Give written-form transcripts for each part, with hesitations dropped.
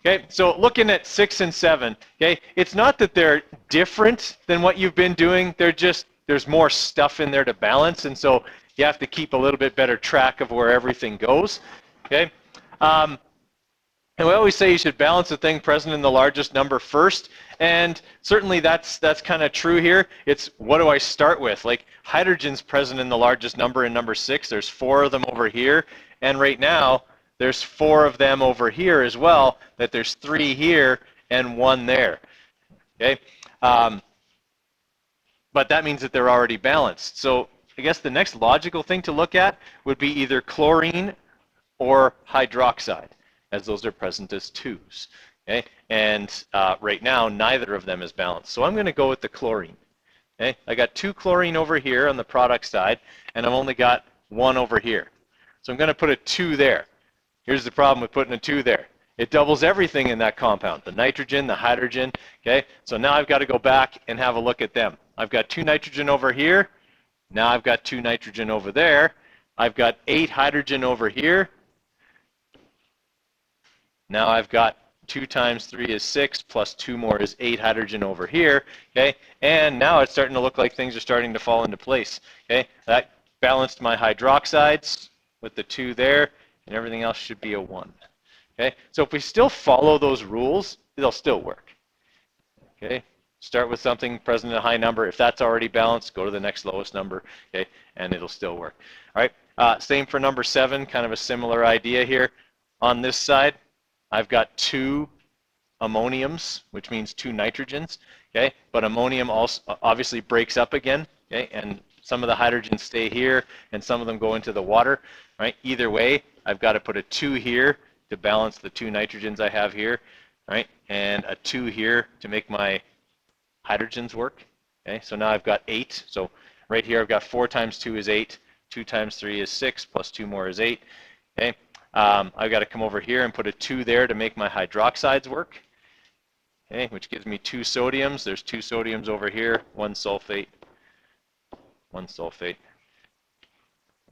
Okay, so looking at 6 and 7, okay, it's not that they're different than what you've been doing, they're just, there's more stuff in there to balance, and so you have to keep a little bit better track of where everything goes, okay? And we always say you should balance the thing present in the largest number first, and certainly that's kind of true here. It's what do I start with? Like hydrogen's present in the largest number in number 6, there's 4 of them over here, and right now, there's 4 of them over here as well, that there's 3 here and 1 there, okay? But that means that they're already balanced. So I guess the next logical thing to look at would be either chlorine or hydroxide, as those are present as 2s, okay? And right now, neither of them is balanced. So I'm going to go with the chlorine, okay? I got 2 chlorine over here on the product side, and I've only got 1 over here. So I'm going to put a 2 there. Here's the problem with putting a 2 there. It doubles everything in that compound, the nitrogen, the hydrogen, okay? So now I've got to go back and have a look at them. I've got 2 nitrogen over here. Now I've got 2 nitrogen over there. I've got 8 hydrogen over here. Now I've got 2 times 3 is 6, plus 2 more is 8 hydrogen over here, okay? And now it's starting to look like things are starting to fall into place, okay? That balanced my hydroxides with the 2 there, and everything else should be a 1. Okay, so if we still follow those rules, they'll still work. Okay, start with something present in a high number. If that's already balanced, go to the next lowest number, okay, and it'll still work. All right, same for number 7, kind of a similar idea here. On this side, I've got 2 ammoniums, which means 2 nitrogens, okay, but ammonium also obviously breaks up again, okay, and some of the hydrogens stay here, and some of them go into the water, right? Either way, I've got to put a 2 here to balance the 2 nitrogens I have here, right? And a 2 here to make my hydrogens work, okay? So now I've got 8. So right here I've got 4 times 2 is 8, 2 times 3 is 6, plus 2 more is 8, okay? I've got to come over here and put a 2 there to make my hydroxides work, okay? Which gives me 2 sodiums. There's 2 sodiums over here, 1 sulfate, 1 sulfate.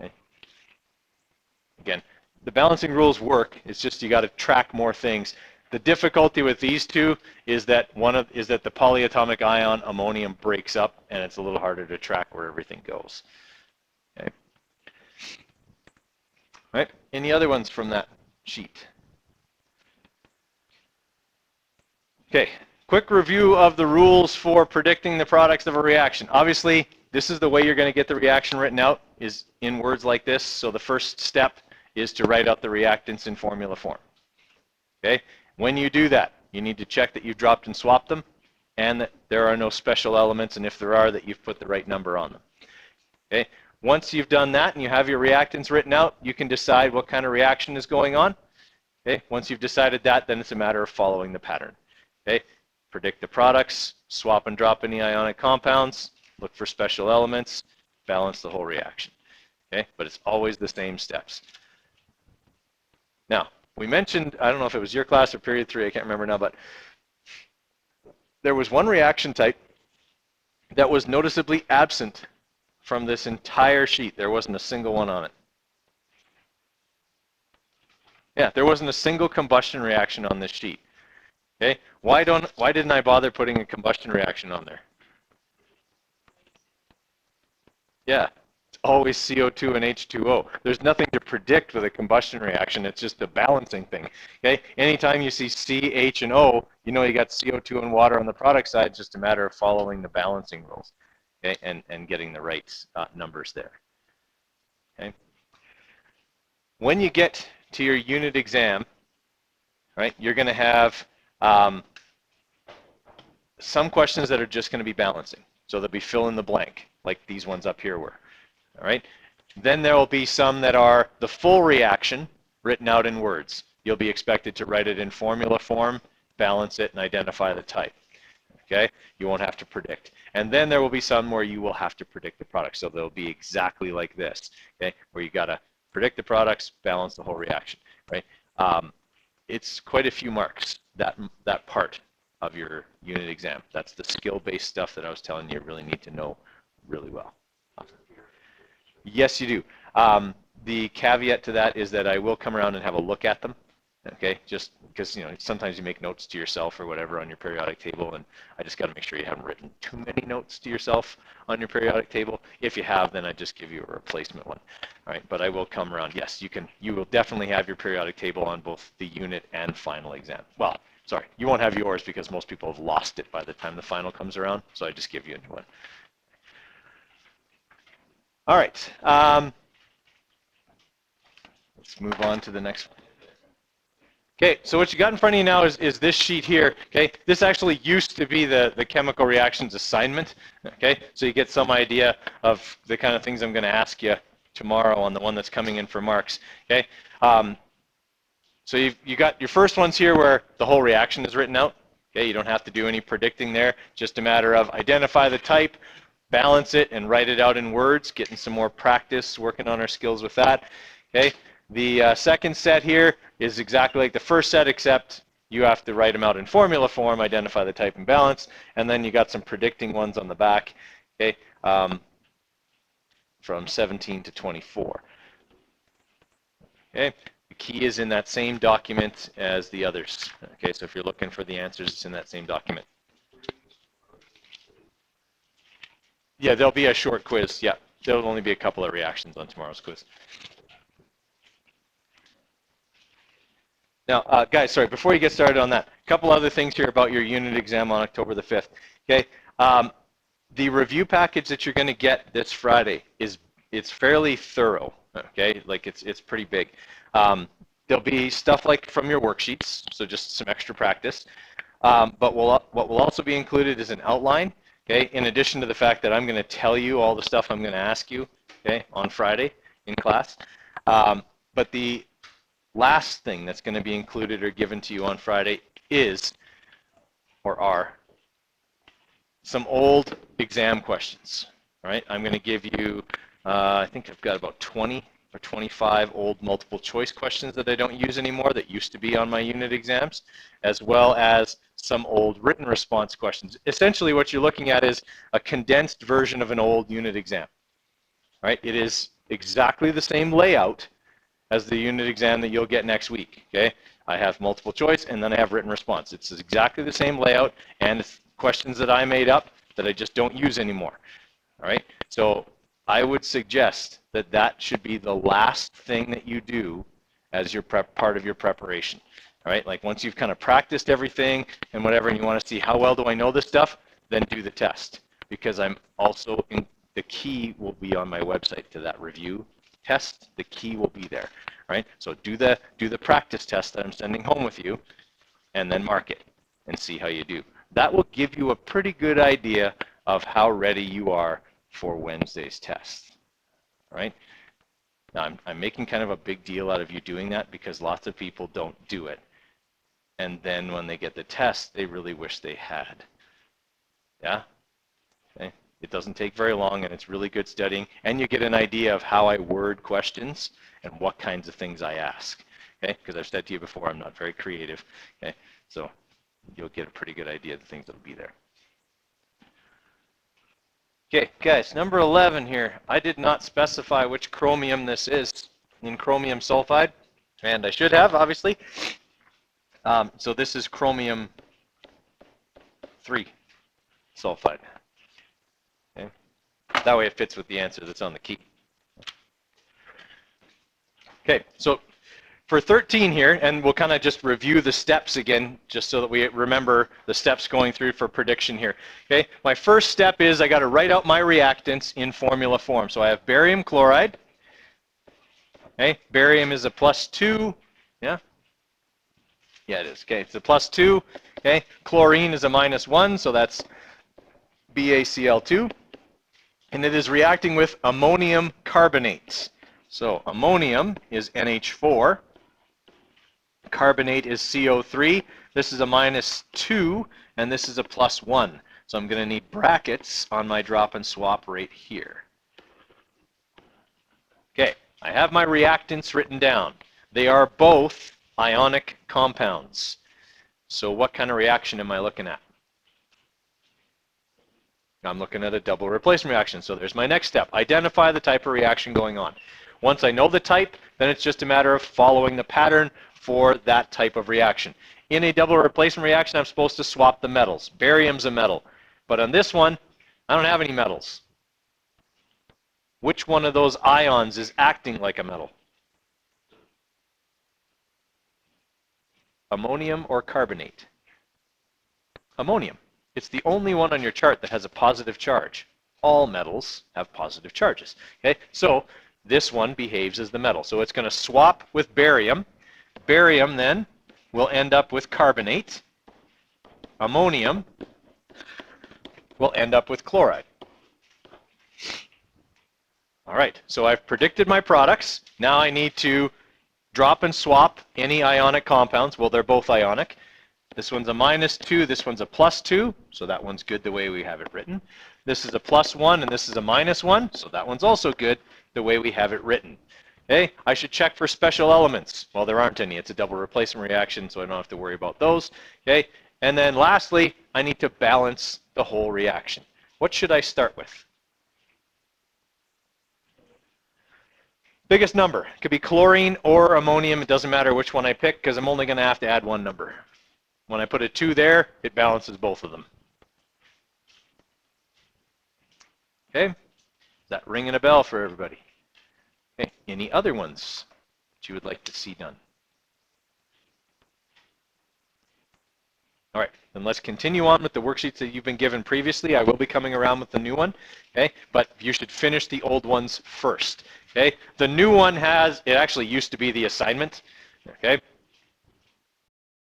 Okay. Again, the balancing rules work. It's just you got to track more things. The difficulty with these two is that the polyatomic ion ammonium breaks up, and it's a little harder to track where everything goes. Okay. All right. Any other ones from that sheet? Okay. Quick review of the rules for predicting the products of a reaction. Obviously, this is the way you're going to get the reaction written out, is in words like this. So the first step is to write out the reactants in formula form. Okay? When you do that, you need to check that you've dropped and swapped them, and that there are no special elements, and if there are, that you've put the right number on them. Okay? Once you've done that and you have your reactants written out, you can decide what kind of reaction is going on. Okay? Once you've decided that, then it's a matter of following the pattern. Okay? Predict the products, swap and drop any ionic compounds, look for special elements, balance the whole reaction. Okay? But it's always the same steps. Now, we mentioned, I don't know if it was your class or period 3, I can't remember now, but there was one reaction type that was noticeably absent from this entire sheet. There wasn't a single one on it. Yeah, there wasn't a single combustion reaction on this sheet. Okay, why didn't I bother putting a combustion reaction on there? Yeah, it's always CO2 and H2O. There's nothing to predict with a combustion reaction. It's just a balancing thing. Okay, anytime you see C, H, and O, you know you got CO2 and water on the product side. It's just a matter of following the balancing rules, okay, and getting the right numbers there. Okay. When you get to your unit exam, right, you're going to have some questions that are just going to be balancing. So they'll be fill in the blank, like these ones up here were. All right. Then there will be some that are the full reaction written out in words. You'll be expected to write it in formula form, balance it, and identify the type. Okay. You won't have to predict. And then there will be some where you will have to predict the product. So they'll be exactly like this. Okay. Where you got to predict the products, balance the whole reaction. Right. It's quite a few marks, that part of your unit exam. That's the skill-based stuff that I was telling you really need to know really well. Yes, you do. The caveat to that is that I will come around and have a look at them Okay, just because sometimes you make notes to yourself or whatever on your periodic table, and I just got to make sure you haven't written too many notes to yourself on your periodic table. If you have, then I just give you a replacement one. All right, but I will come around. Yes, you will definitely have your periodic table on both the unit and final exam. Well, sorry, you won't have yours because most people have lost it by the time the final comes around, so I just give you a new one. All right, let's move on to the next one. Okay, so what you got in front of you now is this sheet here. Okay, this actually used to be the chemical reactions assignment. Okay, so you get some idea of the kind of things I'm going to ask you tomorrow on the one that's coming in for marks. Okay, so you got your first ones here where the whole reaction is written out. Okay, you don't have to do any predicting there. Just a matter of identify the type, balance it, and write it out in words. Getting some more practice, working on our skills with that. Okay. The second set here is exactly like the first set, except you have to write them out in formula form, identify the type and balance, and then you got some predicting ones on the back, okay, from 17 to 24. Okay, the key is in that same document as the others. Okay, so if you're looking for the answers, it's in that same document. Yeah, there'll be a short quiz. Yeah, there'll only be a couple of reactions on tomorrow's quiz. Now, guys, sorry, before you get started on that, a couple other things here about your unit exam on October the 5th. Okay, the review package that you're going to get this Friday it's fairly thorough. Okay, like it's pretty big. There'll be stuff like from your worksheets, so just some extra practice. But what will also be included is an outline. Okay, in addition to the fact that I'm going to tell you all the stuff I'm going to ask you. Okay, on Friday in class. But the last thing that's going to be included or given to you on Friday is, or are, some old exam questions. All right, I'm going to give you, I think I've got about 20 or 25 old multiple choice questions that I don't use anymore that used to be on my unit exams, as well as some old written response questions. Essentially what you're looking at is a condensed version of an old unit exam. All right, it is exactly the same layout as the unit exam that you'll get next week. Okay, I have multiple choice and then I have written response. It's exactly the same layout, and it's questions that I made up that I just don't use anymore. All right, so I would suggest that that should be the last thing that you do as your part of your preparation. All right, like once you've kind of practiced everything and whatever, and you want to see how well do I know this stuff, then do the test, because I'm also the key will be on my website to that review test. The key will be there, right? So do the practice test that I'm sending home with you, and then mark it and see how you do. That will give you a pretty good idea of how ready you are for Wednesday's test, right? Now I'm making kind of a big deal out of you doing that because lots of people don't do it, and then when they get the test, they really wish they had. Yeah. Okay. It doesn't take very long, and it's really good studying, and you get an idea of how I word questions and what kinds of things I ask. Okay, because I've said to you before, I'm not very creative. Okay, so you'll get a pretty good idea of the things that'll be there. Okay, guys, number 11 here. I did not specify which chromium this is in chromium sulfide, and I should have, obviously. So this is chromium 3 sulfide. Okay. That way it fits with the answer that's on the key. Okay, so for 13 here, and we'll kind of just review the steps again, just so that we remember the steps going through for prediction here. Okay, my first step is I got to write out my reactants in formula form. So I have barium chloride. Okay, barium is a +2. Yeah? Yeah, it is. Okay, it's a +2. Okay, chlorine is a -1, so that's BaCl2. And it is reacting with ammonium carbonates. So ammonium is NH4. Carbonate is CO3. This is a -2, and this is a +1. So I'm going to need brackets on my drop and swap right here. Okay, I have my reactants written down. They are both ionic compounds. So what kind of reaction am I looking at? I'm looking at a double replacement reaction. So there's my next step. Identify the type of reaction going on. Once I know the type, then it's just a matter of following the pattern for that type of reaction. In a double replacement reaction, I'm supposed to swap the metals. Barium's a metal. But on this one, I don't have any metals. Which one of those ions is acting like a metal? Ammonium or carbonate? Ammonium. It's the only one on your chart that has a positive charge. All metals have positive charges. Okay, so this one behaves as the metal. So it's going to swap with barium. Barium then will end up with carbonate. Ammonium will end up with chloride. All right, so I've predicted my products. Now I need to drop and swap any ionic compounds. Well, they're both ionic. This one's a -2, this one's a +2, so that one's good the way we have it written. This is a +1 and this is a -1, so that one's also good the way we have it written. Okay, I should check for special elements. Well, there aren't any. It's a double replacement reaction, so I don't have to worry about those. Okay, and then lastly, I need to balance the whole reaction. What should I start with? Biggest number. It could be chlorine or ammonium. It doesn't matter which one I pick because I'm only going to have to add one number. When I put a 2 there, it balances both of them. Okay, is that ringing a bell for everybody? Okay, any other ones that you would like to see done? All right, then let's continue on with the worksheets that you've been given previously. I will be coming around with the new one, okay? But you should finish the old ones first, okay? The new one has, it actually used to be the assignment, okay?